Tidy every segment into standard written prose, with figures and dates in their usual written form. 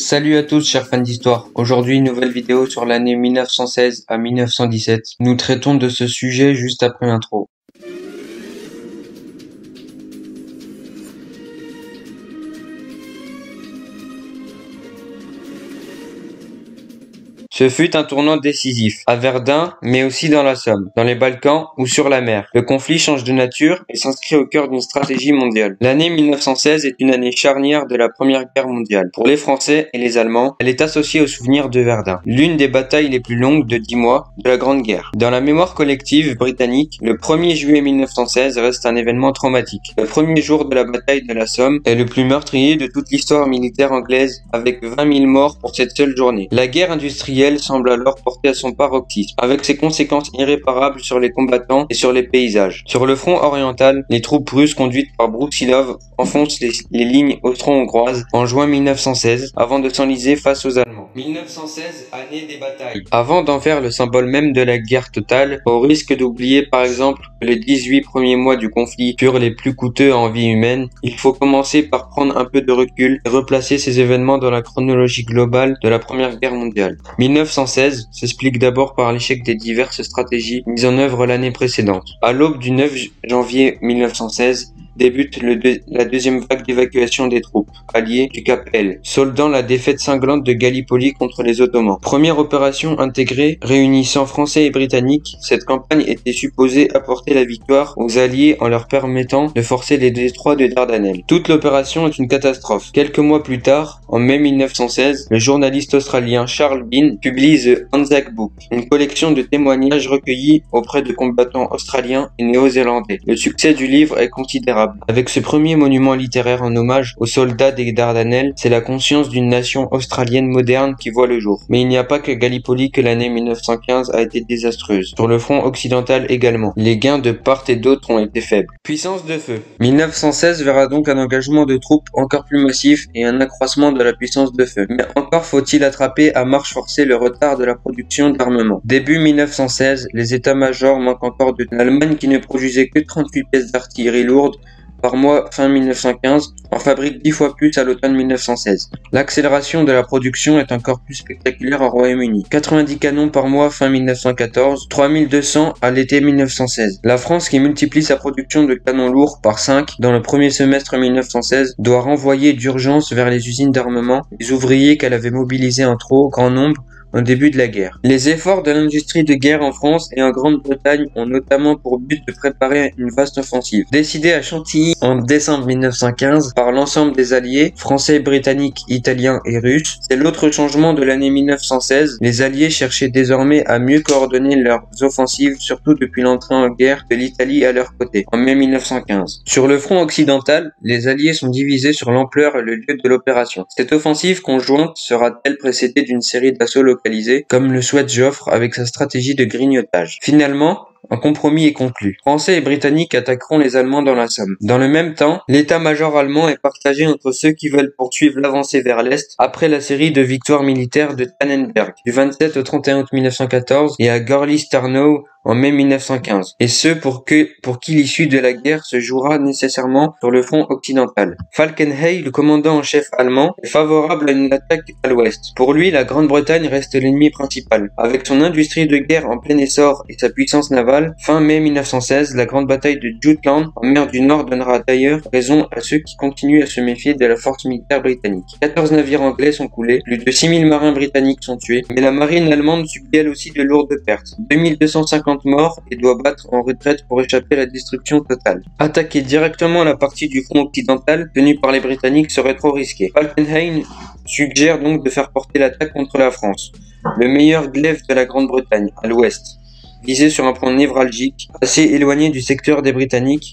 Salut à tous chers fans d'histoire, aujourd'hui une nouvelle vidéo sur l'année 1916 à 1917. Nous traitons de ce sujet juste après l'intro. Ce fut un tournant décisif, à Verdun, mais aussi dans la Somme, dans les Balkans ou sur la mer. Le conflit change de nature et s'inscrit au cœur d'une stratégie mondiale. L'année 1916 est une année charnière de la Première Guerre mondiale. Pour les Français et les Allemands, elle est associée au souvenir de Verdun, l'une des batailles les plus longues de 10 mois de la Grande Guerre. Dans la mémoire collective britannique, le 1er juillet 1916 reste un événement traumatique. Le premier jour de la bataille de la Somme est le plus meurtrier de toute l'histoire militaire anglaise, avec 20 000 morts pour cette seule journée. La guerre industrielle semble alors porter à son paroxysme, avec ses conséquences irréparables sur les combattants et sur les paysages. Sur le front oriental, les troupes russes conduites par Brusilov enfoncent les lignes austro-hongroises en juin 1916 avant de s'enliser face aux Allemands. 1916, année des batailles. Avant d'en faire le symbole même de la guerre totale, au risque d'oublier par exemple que les 18 premiers mois du conflit furent les plus coûteux en vie humaine, il faut commencer par prendre un peu de recul et replacer ces événements dans la chronologie globale de la Première Guerre mondiale. 1916 s'explique d'abord par l'échec des diverses stratégies mises en œuvre l'année précédente. À l'aube du 9 janvier 1916, débute la deuxième vague d'évacuation des troupes alliées du Cap L, soldant la défaite cinglante de Gallipoli contre les Ottomans. Première opération intégrée réunissant Français et Britanniques, cette campagne était supposée apporter la victoire aux Alliés en leur permettant de forcer les détroits de Dardanelles. Toute l'opération est une catastrophe. Quelques mois plus tard, en mai 1916, le journaliste australien Charles Bean publie The Anzac Book, une collection de témoignages recueillis auprès de combattants australiens et néo-zélandais. Le succès du livre est considérable. Avec ce premier monument littéraire en hommage aux soldats des Dardanelles, c'est la conscience d'une nation australienne moderne qui voit le jour. Mais il n'y a pas que Gallipoli que l'année 1915 a été désastreuse. Sur le front occidental également, les gains de part et d'autre ont été faibles. Puissance de feu. 1916 verra donc un engagement de troupes encore plus massif et un accroissement de la puissance de feu. Mais encore faut-il attraper à marche forcée le retard de la production d'armement. Début 1916, les états-majors manquent encore de l'Allemagne qui ne produisait que 38 pièces d'artillerie lourde par mois fin 1915, en fabrique 10 fois plus à l'automne 1916. L'accélération de la production est encore plus spectaculaire au Royaume-Uni. 90 canons par mois fin 1914, 3200 à l'été 1916. La France, qui multiplie sa production de canons lourds par 5 dans le premier semestre 1916, doit renvoyer d'urgence vers les usines d'armement les ouvriers qu'elle avait mobilisés en trop grand nombre au début de la guerre. Les efforts de l'industrie de guerre en France et en Grande-Bretagne ont notamment pour but de préparer une vaste offensive. Décidée à Chantilly en décembre 1915 par l'ensemble des alliés, français, britanniques, italiens et russes, c'est l'autre changement de l'année 1916. Les alliés cherchaient désormais à mieux coordonner leurs offensives, surtout depuis l'entrée en guerre de l'Italie à leur côté, en mai 1915. Sur le front occidental, les alliés sont divisés sur l'ampleur et le lieu de l'opération. Cette offensive conjointe sera-t-elle précédée d'une série d'assauts localisés, comme le souhaite Joffre avec sa stratégie de grignotage? Finalement, un compromis est conclu. Français et Britanniques attaqueront les Allemands dans la Somme. Dans le même temps, l'état-major allemand est partagé entre ceux qui veulent poursuivre l'avancée vers l'Est après la série de victoires militaires de Tannenberg du 27 au 31 août 1914 et à Gorlice-Tarnow en mai 1915, et ceux pour qui l'issue de la guerre se jouera nécessairement sur le front occidental. Falkenhayn, le commandant en chef allemand, est favorable à une attaque à l'ouest. Pour lui, la Grande-Bretagne reste l'ennemi principal. Avec son industrie de guerre en plein essor et sa puissance navale, fin mai 1916, la grande bataille de Jutland en mer du Nord donnera d'ailleurs raison à ceux qui continuent à se méfier de la force militaire britannique. 14 navires anglais sont coulés, plus de 6000 marins britanniques sont tués, mais la marine allemande subit elle aussi de lourdes pertes. 2250 morts et doit battre en retraite pour échapper à la destruction totale. Attaquer directement la partie du front occidental tenue par les Britanniques serait trop risqué. Falkenhayn suggère donc de faire porter l'attaque contre la France, le meilleur glaive de la Grande-Bretagne, à l'ouest, visé sur un point névralgique, assez éloigné du secteur des Britanniques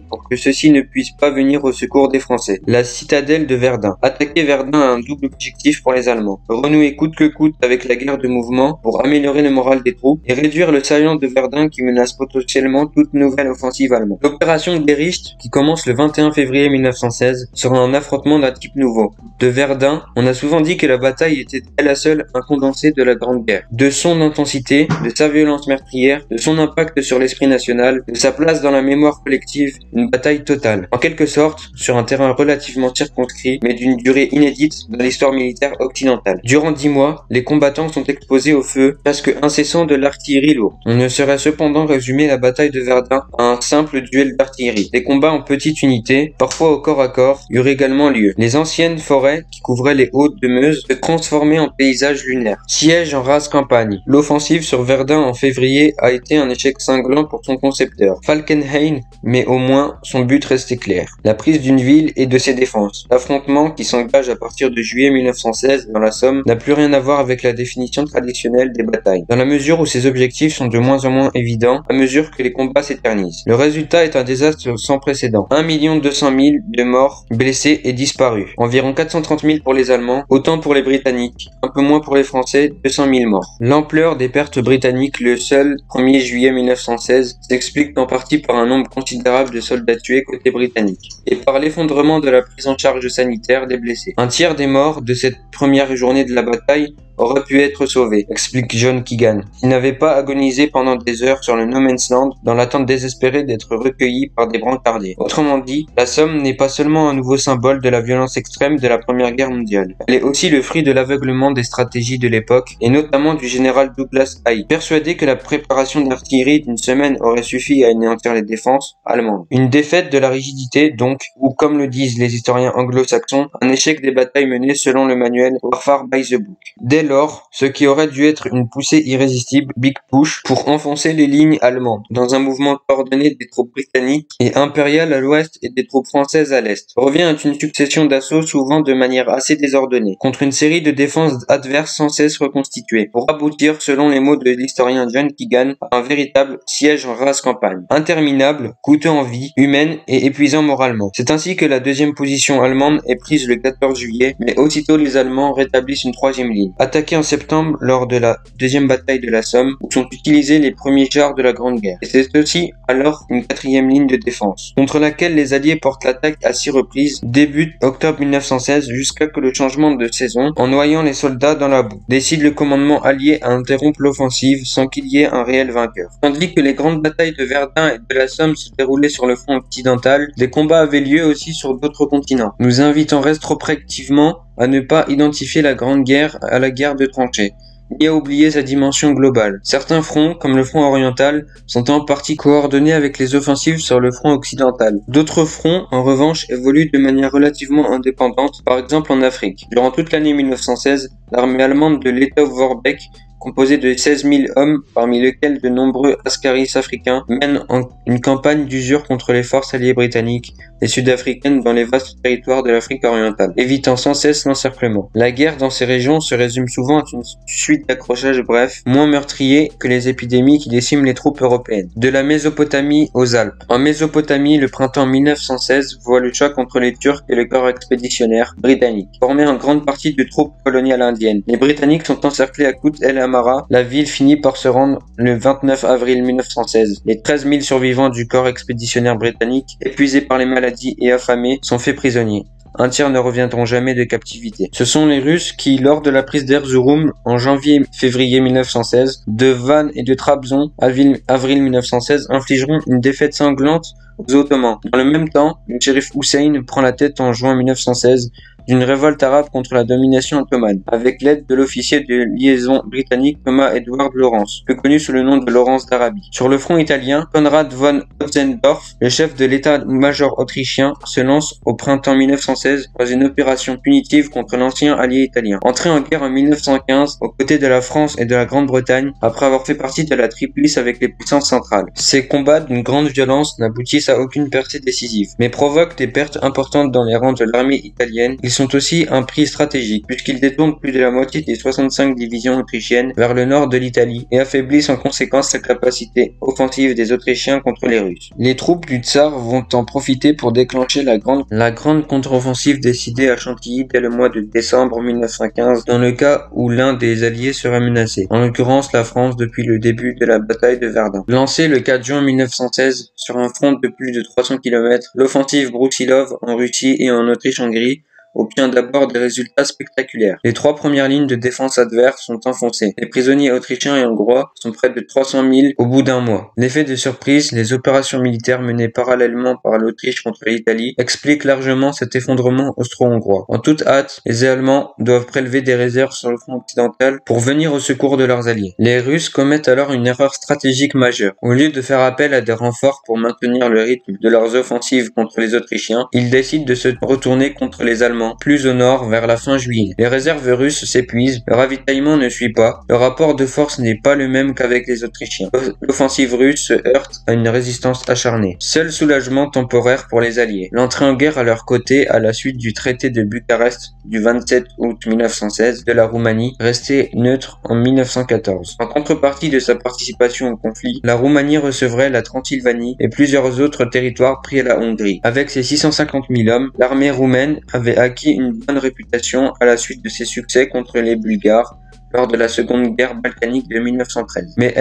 pour que ceux-ci ne puissent pas venir au secours des Français. La citadelle de Verdun. Attaquer Verdun a un double objectif pour les Allemands. Renouer coûte que coûte avec la guerre de mouvement pour améliorer le moral des troupes et réduire le salient de Verdun qui menace potentiellement toute nouvelle offensive allemande. L'opération Gericht, qui commence le 21 février 1916, sera un affrontement d'un type nouveau. De Verdun, on a souvent dit que la bataille était la seule un condensé de la Grande Guerre. De son intention intensité, de sa violence meurtrière, de son impact sur l'esprit national, de sa place dans la mémoire collective, une bataille totale. En quelque sorte, sur un terrain relativement circonscrit, mais d'une durée inédite dans l'histoire militaire occidentale. Durant 10 mois, les combattants sont exposés au feu presque incessant de l'artillerie lourde. On ne saurait cependant résumer la bataille de Verdun à un simple duel d'artillerie. Des combats en petites unités, parfois au corps à corps, eurent également lieu. Les anciennes forêts qui couvraient les Hautes de Meuse se transformaient en paysages lunaires. Siège en rase campagne. L'offensive sur Verdun en février a été un échec cinglant pour son concepteur, Falkenhayn, mais au moins son but restait clair. La prise d'une ville et de ses défenses. L'affrontement qui s'engage à partir de juillet 1916 dans la Somme n'a plus rien à voir avec la définition traditionnelle des batailles, dans la mesure où ses objectifs sont de moins en moins évidents à mesure que les combats s'éternisent. Le résultat est un désastre sans précédent. 1 200 000 de morts, blessés et disparus. Environ 430 000 pour les Allemands, autant pour les Britanniques, un peu moins pour les Français, 200 000 morts. L'ampleur des pertes britanniques le seul 1er juillet 1916 s'explique en partie par un nombre considérable de soldats tués côté britannique et par l'effondrement de la prise en charge sanitaire des blessés. Un tiers des morts de cette première journée de la bataille aurait pu être sauvé, explique John Keegan, qui n'avait pas agonisé pendant des heures sur le No Man's Land dans l'attente désespérée d'être recueilli par des brancardiers. Autrement dit, la Somme n'est pas seulement un nouveau symbole de la violence extrême de la Première Guerre mondiale. Elle est aussi le fruit de l'aveuglement des stratégies de l'époque, et notamment du général Douglas Haig, persuadé que la préparation d'artillerie d'une semaine aurait suffi à anéantir les défenses allemandes. Une défaite de la rigidité, donc, ou comme le disent les historiens anglo-saxons, un échec des batailles menées selon le manuel Warfare by the Book. Dès lors, ce qui aurait dû être une poussée irrésistible, Big Push, pour enfoncer les lignes allemandes, dans un mouvement coordonné des troupes britanniques et impériales à l'ouest et des troupes françaises à l'est, revient à une succession d'assauts souvent de manière assez désordonnée, contre une série de défenses adverses sans cesse reconstituées, pour aboutir, selon les mots de l'historien John Keegan, à un véritable siège en rase campagne, interminable, coûteux en vie humaine et épuisant moralement. C'est ainsi que la deuxième position allemande est prise le 14 juillet, mais aussitôt les Allemands rétablissent une troisième ligne. Attaqués en septembre lors de la deuxième bataille de la Somme, où sont utilisés les premiers chars de la Grande Guerre. Et c'est aussi alors une quatrième ligne de défense, contre laquelle les Alliés portent l'attaque à 6 reprises, début octobre 1916 jusqu'à que le changement de saison, en noyant les soldats dans la boue, décide le commandement allié à interrompre l'offensive sans qu'il y ait un réel vainqueur. Tandis que les grandes batailles de Verdun et de la Somme se déroulaient sur le front occidental, des combats avaient lieu aussi sur d'autres continents, nous invitant rétrospectivement à ne pas identifier la Grande Guerre à la guerre de tranchées, ni à oublier sa dimension globale. Certains fronts, comme le front oriental, sont en partie coordonnés avec les offensives sur le front occidental. D'autres fronts, en revanche, évoluent de manière relativement indépendante, par exemple en Afrique. Durant toute l'année 1916, l'armée allemande de Lettow Vorbeck, composée de 16 000 hommes, parmi lesquels de nombreux askaris africains, mène une campagne d'usure contre les forces alliées britanniques et sud-africaines dans les vastes territoires de l'Afrique orientale, évitant sans cesse l'encerclement. La guerre dans ces régions se résume souvent à une suite d'accrochages brefs, moins meurtriers que les épidémies qui déciment les troupes européennes. De la Mésopotamie aux Alpes. En Mésopotamie, le printemps 1916 voit le choc entre les Turcs et le corps expéditionnaire britannique, formé en grande partie de troupes coloniales indiennes. Les Britanniques sont encerclés à Kut el Amara. La ville finit par se rendre le 29 avril 1916. Les 13 000 survivants du corps expéditionnaire britannique, épuisés par les maladies et affamés, sont faits prisonniers. Un tiers ne reviendront jamais de captivité. Ce sont les Russes qui, lors de la prise d'Erzurum en janvier-février 1916, de Van et de Trabzon, avril 1916, infligeront une défaite sanglante aux Ottomans. Dans le même temps, le shérif Hussein prend la tête en juin 1916 d'une révolte arabe contre la domination ottomane, avec l'aide de l'officier de liaison britannique Thomas Edward Lawrence, plus connu sous le nom de Lawrence d'Arabie. Sur le front italien, Konrad von Hotzendorf, le chef de l'état-major autrichien, se lance au printemps 1916 dans une opération punitive contre l'ancien allié italien. Entré en guerre en 1915 aux côtés de la France et de la Grande-Bretagne, après avoir fait partie de la Triplice avec les puissances centrales. Ces combats d'une grande violence n'aboutissent à aucune percée décisive, mais provoquent des pertes importantes dans les rangs de l'armée italienne. Ils sont aussi un prix stratégique, puisqu'ils détournent plus de la moitié des 65 divisions autrichiennes vers le nord de l'Italie et affaiblissent en conséquence la capacité offensive des Autrichiens contre les Russes. Les troupes du tsar vont en profiter pour déclencher la grande contre-offensive décidée à Chantilly dès le mois de décembre 1915, dans le cas où l'un des alliés serait menacé, en l'occurrence la France depuis le début de la bataille de Verdun. Lancée le 4 juin 1916 sur un front de plus de 300 km, l'offensive Brusilov en Russie et en Autriche-Hongrie obtient d'abord des résultats spectaculaires. Les 3 premières lignes de défense adverses sont enfoncées. Les prisonniers autrichiens et hongrois sont près de 300 000 au bout d'un mois. L'effet de surprise, les opérations militaires menées parallèlement par l'Autriche contre l'Italie expliquent largement cet effondrement austro-hongrois. En toute hâte, les Allemands doivent prélever des réserves sur le front occidental pour venir au secours de leurs alliés. Les Russes commettent alors une erreur stratégique majeure. Au lieu de faire appel à des renforts pour maintenir le rythme de leurs offensives contre les Autrichiens, ils décident de se retourner contre les Allemands, plus au nord vers la fin juillet. Les réserves russes s'épuisent, le ravitaillement ne suit pas, le rapport de force n'est pas le même qu'avec les Autrichiens. L'offensive russe se heurte à une résistance acharnée. Seul soulagement temporaire pour les Alliés. L'entrée en guerre à leur côté à la suite du traité de Bucarest du 27 août 1916 de la Roumanie, restée neutre en 1914. En contrepartie de sa participation au conflit, la Roumanie recevrait la Transylvanie et plusieurs autres territoires pris à la Hongrie. Avec ses 650 000 hommes, l'armée roumaine avait acquis une bonne réputation à la suite de ses succès contre les Bulgares lors de la seconde guerre balkanique de 1913. Mais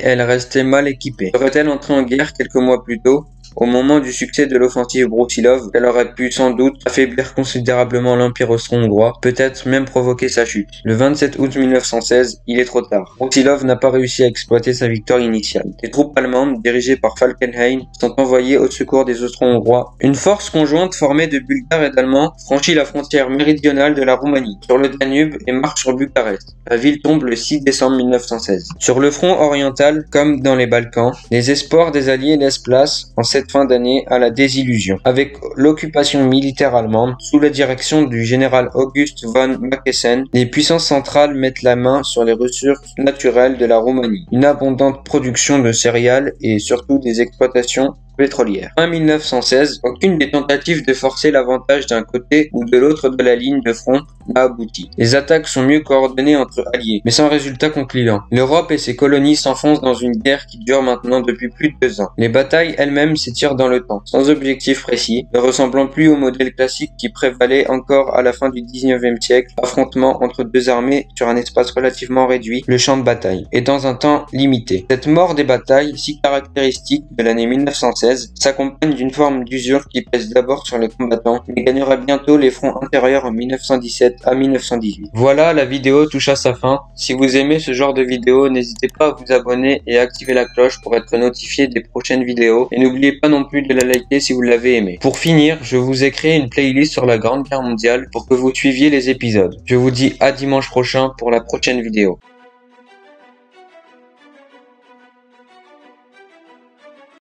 elle restait mal équipée. Serait-elle entrée en guerre quelques mois plus tôt? Au moment du succès de l'offensive Brusilov, elle aurait pu sans doute affaiblir considérablement l'Empire austro-hongrois, peut-être même provoquer sa chute. Le 27 août 1916, il est trop tard. Brusilov n'a pas réussi à exploiter sa victoire initiale. Les troupes allemandes, dirigées par Falkenhayn, sont envoyées au secours des Austro-Hongrois. Une force conjointe formée de Bulgares et d'Allemands franchit la frontière méridionale de la Roumanie, sur le Danube, et marche sur Bucarest. La ville tombe le 6 décembre 1916. Sur le front oriental, comme dans les Balkans, les espoirs des Alliés laissent place, en cette fin d'année, à la désillusion. Avec l'occupation militaire allemande, sous la direction du général August von Mackensen, les puissances centrales mettent la main sur les ressources naturelles de la Roumanie. Une abondante production de céréales et surtout des exploitations pétrolière. En 1916, aucune des tentatives de forcer l'avantage d'un côté ou de l'autre de la ligne de front n'a abouti. Les attaques sont mieux coordonnées entre alliés, mais sans résultat concluant. L'Europe et ses colonies s'enfoncent dans une guerre qui dure maintenant depuis plus de 2 ans. Les batailles elles-mêmes s'étirent dans le temps, sans objectif précis, ne ressemblant plus au modèle classique qui prévalait encore à la fin du 19e siècle, affrontement entre 2 armées sur un espace relativement réduit, le champ de bataille, et dans un temps limité. Cette mort des batailles, si caractéristique de l'année 1916, s'accompagne d'une forme d'usure qui pèse d'abord sur les combattants, mais gagnera bientôt les fronts intérieurs en 1917 à 1918. Voilà, la vidéo touche à sa fin. Si vous aimez ce genre de vidéo, n'hésitez pas à vous abonner et à activer la cloche pour être notifié des prochaines vidéos. Et n'oubliez pas non plus de la liker si vous l'avez aimé. Pour finir, je vous ai créé une playlist sur la Grande Guerre mondiale pour que vous suiviez les épisodes. Je vous dis à dimanche prochain pour la prochaine vidéo.